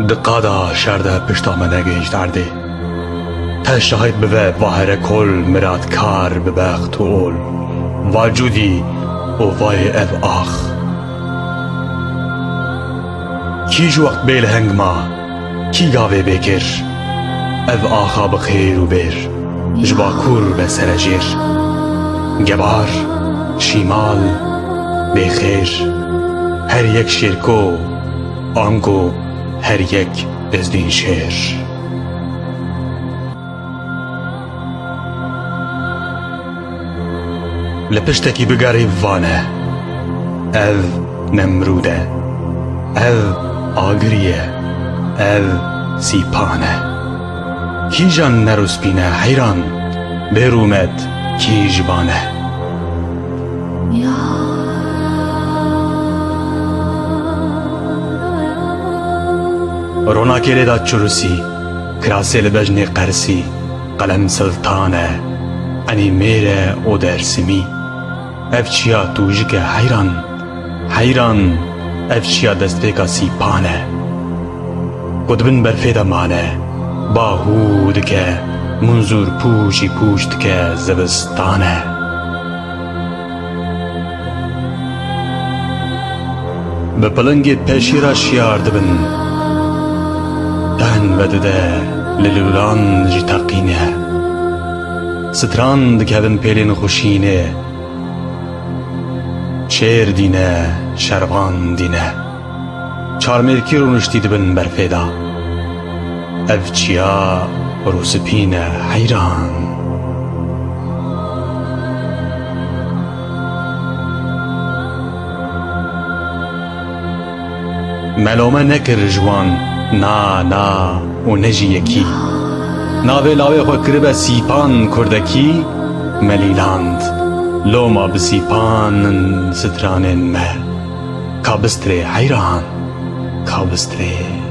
دقادا شرده پشتا منه گیش درده تا شاهد بوه واهر کل مراد کار ببخت و اول واجودی و وای اف آخ کی جو وقت بیل هنگ ما کی گاوه بکر اف آخا بخیر و بیر جبا کور به سرجیر گبار شیمال بخیر هر یک شیرکو آنگو هر یک ازدین شیر لپشتکی بگاری وانه او نمروده او آگریه او سیپانه کی جان نروس بینه حیران برومد کی جبانه رونا کلی دا چروسی کراسی لبجن قرسی قلم سلطانه انی میره او درسمی اف چیا توجک حیران حیران اف چیا دست پیکا سیپانه قدبن برفیده مانه باهود که منظور پوشی پوشت که زبستانه به پلنگ پیشی را شیار دبن دهن بدده للولان جی تقینه ستران دکبن پیلین خوشینه شیر دینه شروان دینه چارمیرکی رو نشتی دبن برفیده اف چیا روسپینه حیران ملومه نکر جوان نا نا و نجی یکی ناوی لاوی خو کربه سیپان کردکی ملیلاند لوما بسیپان سترانین مه کابستره حیران کابستره